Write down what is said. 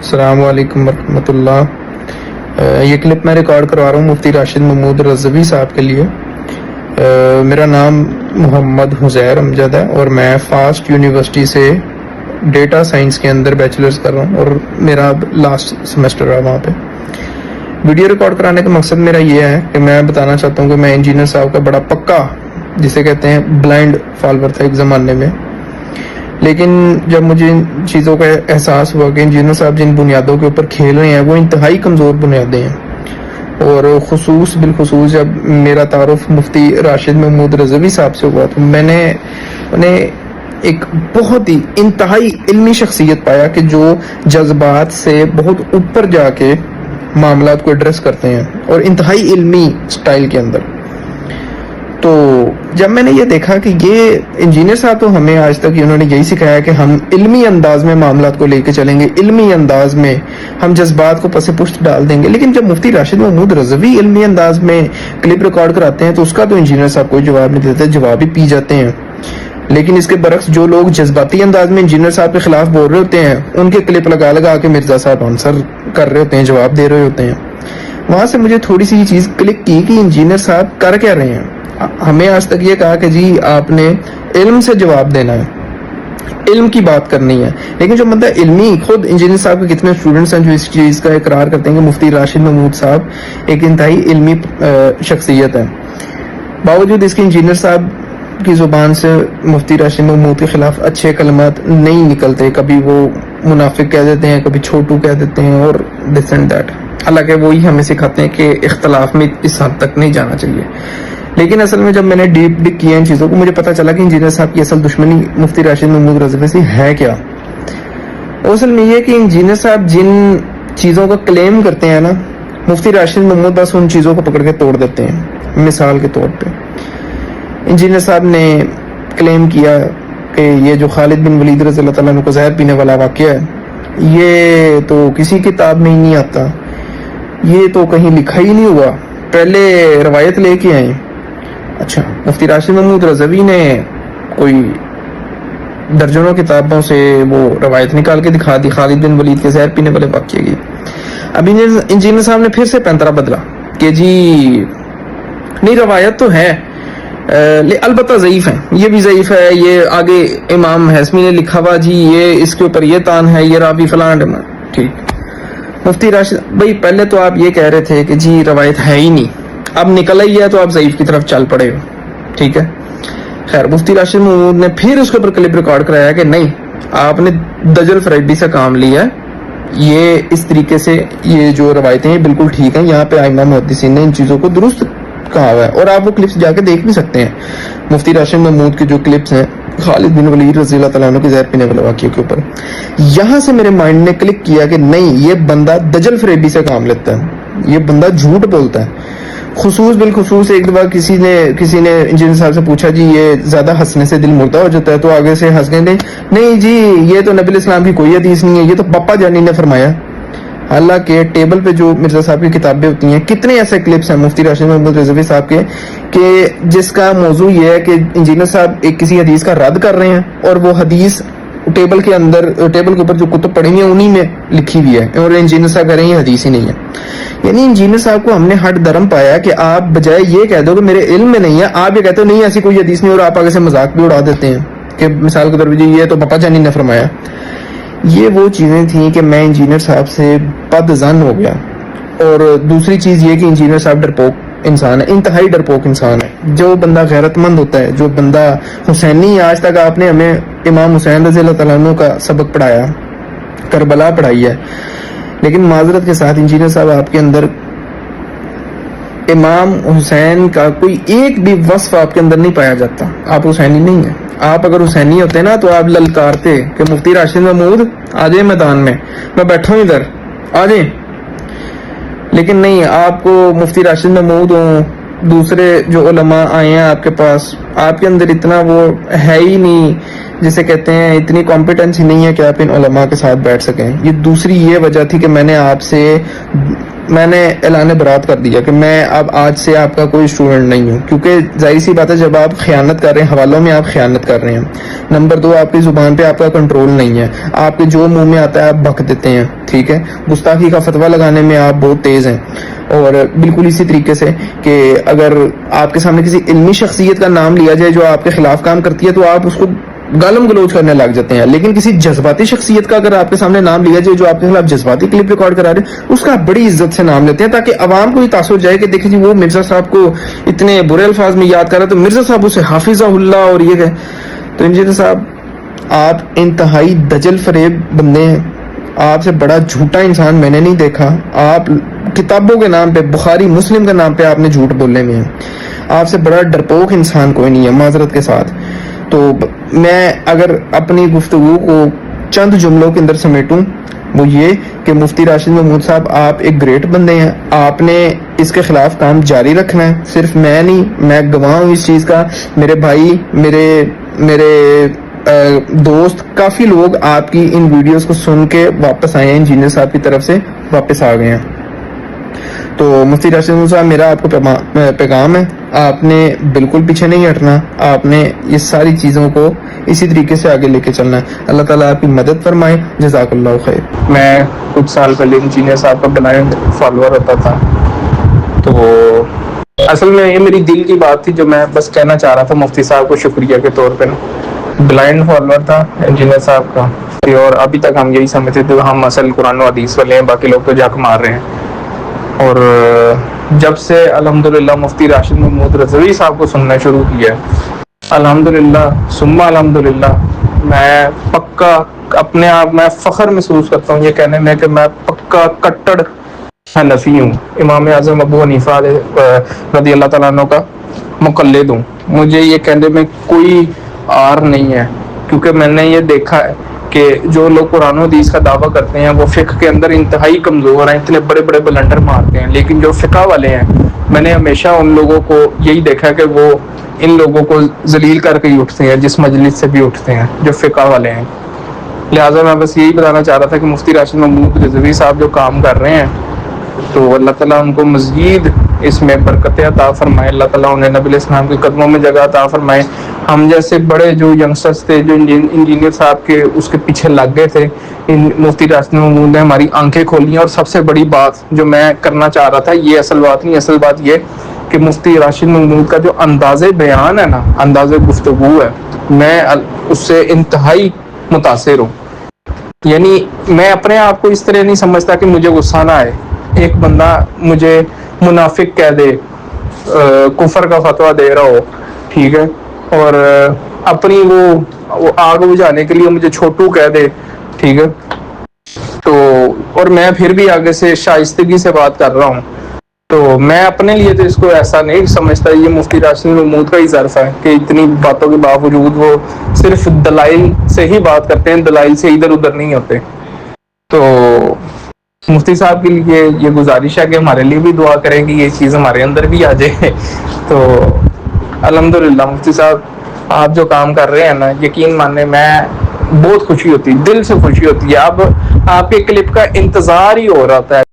السلام علیکم ورحمۃ اللہ۔ یہ کلپ میں ریکارڈ کروا رہا ہوں مفتی راشد محمود رضوی صاحب کے لیے۔ میرا نام محمد حزیر امجد ہے اور میں فاسٹ یونیورسٹی سے ڈیٹا سائنس کے اندر بیچلرز کر رہا ہوں اور میرا لاسٹ سیمسٹر ہے وہاں پہ۔ ویڈیو ریکارڈ کرانے کا مقصد میرا یہ ہے کہ میں بتانا چاہتا ہوں کہ میں انجینئر صاحب کا بڑا پکا، جسے کہتے ہیں بلائنڈ فالوور تھا ایک زمانے میں، لیکن جب مجھے ان چیزوں کا احساس ہوا کہ انجینئر صاحب جن بنیادوں کے اوپر کھیل رہے ہیں وہ انتہائی کمزور بنیادیں ہیں، اور بالخصوص جب میرا تعارف مفتی راشد محمود رضوی صاحب سے ہوا تو میں نے انہیں ایک بہت ہی انتہائی علمی شخصیت پایا کہ جو جذبات سے بہت اوپر جا کے معاملات کو ایڈریس کرتے ہیں اور انتہائی علمی سٹائل کے اندر۔ تو جب میں نے یہ دیکھا کہ یہ انجینئر صاحب تو ہمیں آج تک انہوں نے یہی سکھایا کہ ہم علمی انداز میں معاملات کو لے کے چلیں گے، علمی انداز میں ہم جذبات کو پس پشت ڈال دیں گے، لیکن جب مفتی راشد محمود رضوی علمی انداز میں کلپ ریکارڈ کراتے ہیں تو اس کا تو انجینئر صاحب کوئی جواب نہیں دیتے، جواب ہی پی جاتے ہیں۔ لیکن اس کے برعکس جو لوگ جذباتی انداز میں انجینئر صاحب کے خلاف بول رہے ہوتے ہیں ان کے کلپ لگا کے مرزا صاحب آنسر کر رہے ہوتے ہیں، جواب دے رہے ہوتے ہیں۔ وہاں سے مجھے تھوڑی سی یہ چیز کلک کی کہ انجینئر صاحب کر کیا رہے ہیں۔ ہمیں آج تک یہ کہا کہ جی آپ نے علم سے جواب دینا ہے، علم کی بات کرنی ہے، لیکن جو بندہ علمی، خود انجینئر صاحب کے کتنے اسٹوڈنٹس ہیں جو اس چیز کا اقرار کرتے ہیں کہ مفتی راشد محمود صاحب ایک انتہائی علمی شخصیت ہے، باوجود اس کے انجینئر صاحب کی زبان سے مفتی راشد محمود کے خلاف اچھے کلمات نہیں نکلتے، کبھی وہ منافق کہہ دیتے ہیں، کبھی چھوٹو کہہ دیتے ہیں اور دس اینڈ دیٹ، حالانکہ وہی ہمیں سکھاتے ہیں کہ اختلاف میں اس حد تک نہیں جانا چاہیے۔ لیکن اصل میں جب میں نے ڈیپ کیا ان چیزوں کو، مجھے پتا چلا کہ انجینئر صاحب کی اصل دشمنی مفتی راشد محمود رضوی سے ہے کیا۔ اصل میں یہ کہ انجینئر صاحب جن چیزوں کا کلیم کرتے ہیں نا، مفتی راشد محمود بس ان چیزوں کو پکڑ کے توڑ دیتے ہیں۔ مثال کے طور پہ انجینئر صاحب نے کلیم کیا کہ یہ جو خالد بن ولید رضی اللہ تعالیٰ عنہ کو زہر پینے والا واقعہ ہے یہ تو کسی کتاب میں ہی نہیں آتا، یہ تو کہیں لکھا ہی نہیں ہوا، پہلے روایت لے کے آئے۔ اچھا، مفتی راشد محمود رضوی نے کوئی درجنوں کتابوں سے وہ روایت نکال کے دکھا دی خالد بن ولید کے زہر پینے والے واقعے کی۔ اب انجینئر صاحب نے پھر سے پینترا بدلا کہ جی نہیں، روایت تو ہے البتہ ضعیف ہے، یہ بھی ضعیف ہے، یہ آگے امام حسمی نے لکھا ہوا جی یہ اس کے اوپر یہ تان ہے، یہ راوی فلاں۔ ٹھیک، مفتی راشد بھائی پہلے تو آپ یہ کہہ رہے تھے کہ جی روایت ہے ہی نہیں، اب نکل ہی ہے تو آپ ضعیف کی طرف چل پڑے ہو، ٹھیک ہے۔ خیر، مفتی راشد محمود نے پھر اس کے اوپر کلپ ریکارڈ کرایا کہ نہیں، آپ نے دجل فریبی سے کام لیا ہے، یہ اس طریقے سے یہ جو روایتیں ہیں بالکل ٹھیک ہیں، یہاں پہ ائمہ محدثین نے ان چیزوں کو درست کہا ہوا ہے، اور آپ وہ کلپس جا کے دیکھ بھی سکتے ہیں۔ مفتی راشد محمود کے جو کلپس ہیں خالد بن ولید رضی اللہ تعالیٰ عنہ کے زہر پینے والے واقعے کے اوپر، یہاں سے میرے مائنڈ نے کلک کیا کہ نہیں، یہ بندہ دجل فریبی سے کام لیتا ہے، یہ بندہ جھوٹ بولتا ہے۔ بالخصوص ایک دفعہ کسی نے انجینئر صاحب سے پوچھا جی یہ زیادہ ہنسنے سے دل مردہ ہو جاتا ہے، تو آگے سے ہنس گئے نہیں جی یہ تو نبی اسلام کی کوئی حدیث نہیں ہے، یہ تو پپا جانی نے فرمایا۔ حالانکہ ٹیبل پہ جو مرزا صاحب کی کتابیں ہوتی ہیں، کتنے ایسے کلپس ہیں مفتی راشد محمود رضوی صاحب کے کہ جس کا موضوع یہ ہے کہ انجینئر صاحب ایک کسی حدیث کا رد کر رہے ہیں اور وہ حدیث ٹیبل کے اوپر جو کتب پڑھی ہوئی ہیں انہی میں لکھی ہوئی ہے، اور انجینئر صاحب کہہ رہے ہیں یہ حدیث ہی نہیں ہے۔ یعنی انجینئر صاحب کو ہم نے ہٹ درم پایا کہ آپ بجائے یہ کہہ دو کہ میرے علم میں نہیں ہے، آپ یہ کہتے ہو نہیں ایسی کوئی حدیث نہیں، اور آپ آگے سے مذاق بھی اڑا دیتے ہیں کہ مثال کے طور پہ یہ تو پپا جانی نے فرمایا۔ یہ وہ چیزیں تھیں کہ میں انجینئر صاحب سے بد ظن ہو گیا۔ اور دوسری چیز یہ کہ انجینئر صاحب ڈرپوک انسان ہے، انتہائی ڈرپوک انسان ہے۔ جو بندہ غیرت مند ہوتا ہے، جو بندہ حسینی، آج تک آپ نے ہمیں امام حسین رضی اللہ تعالیٰ عنہ کا سبق پڑھایا، کربلا پڑھائی ہے، لیکن معذرت کے ساتھ انجینئر صاحب آپ کے اندر امام حسین کا کوئی ایک بھی وصف آپ کے اندر نہیں پایا جاتا، آپ حسینی نہیں ہیں۔ آپ اگر حسینی ہوتے نا تو آپ للکارتے کہ مفتی راشد محمود آ جائیں میدان میں بیٹھا ہوں ادھر، آ جائیں، لیکن نہیں، آپ کو مفتی راشد محمود ہوں، دوسرے جو علماء آئے ہیں آپ کے پاس، آپ کے اندر اتنا وہ ہے ہی نہیں، جسے کہتے ہیں اتنی کمپیٹنسی نہیں ہے کہ آپ ان علماء کے ساتھ بیٹھ سکیں۔ یہ دوسری یہ وجہ تھی کہ میں نے آپ سے میں نے اعلان برات کر دیا کہ میں اب آج سے آپ کا کوئی اسٹوڈنٹ نہیں ہوں، کیونکہ ظاہر سی بات ہے جب آپ خیانت کر رہے ہیں، حوالوں میں آپ خیانت کر رہے ہیں. نمبر 2، آپ کی زبان پہ آپ کا کنٹرول نہیں ہے، آپ کے جو منہ میں آتا ہے آپ بک دیتے ہیں. ٹھیک ہے، گستاخی کا فتویٰ لگانے میں آپ بہت تیز ہیں. اور بالکل اسی طریقے سے کہ اگر آپ کے سامنے کسی علمی شخصیت کا نام لیا جائے جو آپ کے خلاف کام کرتی ہے تو آپ اس کو گالم گلوچ کرنے لگ جاتے ہیں، لیکن کسی جذباتی شخصیت کا اگر آپ کے سامنے نام لیا جائے جو آپ کے خلاف جذباتی کلپ ریکارڈ کرا رہے ہیں، اس کا بڑی عزت سے نام لیتے ہیں تاکہ عوام کو یہ تاثر جائے کہ دیکھیں جی وہ مرزا صاحب کو اتنے برے الفاظ میں یاد کر رہا ہے تو مرزا صاحب اسے حافظہ اللہ اور یہ کہ. تو انجینئر صاحب آپ انتہائی دجل فریب بندے ہیں، آپ سے بڑا جھوٹا انسان میں نے نہیں دیکھا. آپ کتابوں کے نام پہ، بخاری مسلم کے نام پہ آپ نے جھوٹ بولنے میں ہیں. آپ سے بڑا ڈرپوک انسان کوئی نہیں ہے، معذرت کے ساتھ. تو میں اگر اپنی گفتگو کو چند جملوں کے اندر سمیٹوں وہ یہ کہ مفتی راشد محمود صاحب آپ ایک گریٹ بندے ہیں، آپ نے اس کے خلاف کام جاری رکھنا ہے. صرف میں نہیں، میں گواہ ہوں اس چیز کا. میرے بھائی، میرے دوست، کافی لوگ آپ کی ان ویڈیوز کو سن کے واپس آئے ہیں، انجینئر صاحب کی طرف سے واپس آ گئے ہیں. تو مفتی راشد محمود صاحب میرا آپ کو پیغام ہے، آپ نے بالکل پیچھے نہیں ہٹنا، آپ نے یہ ساری چیزوں کو اسی طریقے سے آگے لے کے چلنا ہے. اللہ تعالیٰ آپ کی مدد فرمائے. جزاک اللہ خیر. میں کچھ سال پہلے انجینئر صاحب کا بلائنڈ فالوور ہوتا تھا، تو اصل میں یہ میری دل کی بات تھی جو میں بس کہنا چاہ رہا تھا مفتی صاحب کو شکریہ کے طور پہ. بلائنڈ فالوور تھا انجینئر صاحب کا، اور ابھی تک ہم یہی سمجھتے تھے ہم اصل قرآن و حدیث والے ہیں، باقی لوگ تو جھک مار رہے ہیں. اور جب سے الحمدللہ مفتی راشد محمود رضوی صاحب کو سننا شروع کیا الحمدللہ ثم الحمدللہ، میں پکا اپنے آپ میں فخر محسوس کرتا ہوں یہ کہنے میں کہ میں پکا کٹڑ حنفی ہوں، امام اعظم ابو حنیفہ رضی اللہ تعالیٰ عنہ کا مقلد ہوں. مجھے یہ کہنے میں کوئی آر نہیں ہے، کیونکہ میں نے یہ دیکھا ہے کہ جو لوگ قرآن و حدیث کا دعویٰ کرتے ہیں وہ فقہ کے اندر انتہائی کمزور ہیں، اتنے بڑے بڑے بلنڈر مارتے ہیں. لیکن جو فقہ والے ہیں، میں نے ہمیشہ ان لوگوں کو یہی دیکھا کہ وہ ان لوگوں کو ذلیل کر کے ہی اٹھتے ہیں جس مجلس سے بھی اٹھتے ہیں جو فقہ والے ہیں. لہٰذا میں بس یہی بتانا چاہ رہا تھا کہ مفتی راشد محمود رضوی صاحب جو کام کر رہے ہیں تو اللہ تعالیٰ ان کو مزید اس میں برکتیں عطا فرمائے، اللہ تعالیٰ انہیں نبی علیہ السلام کے قدموں میں جگہ عطا فرمائے. ہم جیسے بڑے جو ینگسٹرز تھے جو انجینئر صاحب کے اس کے پیچھے لگ گئے تھے، مفتی راشد محمود نے ہماری آنکھیں کھولی ہیں. اور سب سے بڑی بات جو میں کرنا چاہ رہا تھا، یہ اصل بات نہیں، اصل بات یہ کہ مفتی راشد محمود کا جو انداز بیان ہے نا، انداز گفتگو ہے، میں اس سے انتہائی متاثر ہوں. یعنی میں اپنے آپ کو اس طرح نہیں سمجھتا کہ مجھے غصہ نہ آئے. ایک بندہ مجھے منافق کہہ دے، کفر کا فتویٰ دے رہا ہو، ٹھیک ہے، اور اپنی وہ آگ بجھانے کے لیے مجھے چھوٹو کہہ دے، ٹھیک ہے، تو اور میں پھر بھی آگے سے شائستگی سے بات کر رہا ہوں، تو میں اپنے لیے تو اس کو ایسا نہیں سمجھتا. یہ مفتی راشد محمود کا ہی ظرف ہے کہ اتنی باتوں کے باوجود وہ صرف دلائل سے ہی بات کرتے ہیں، دلائل سے ادھر ادھر نہیں ہوتے. تو مفتی صاحب کے لیے یہ گزارش ہے کہ ہمارے لیے بھی دعا کریں کہ یہ چیز ہمارے اندر بھی آ جائے. تو الحمدللہ مفتی صاحب آپ جو کام کر رہے ہیں نا، یقین ماننے میں بہت خوشی ہوتی ہے، دل سے خوشی ہوتی ہے. اب آپ کے کلپ کا انتظار ہی ہو رہا ہے.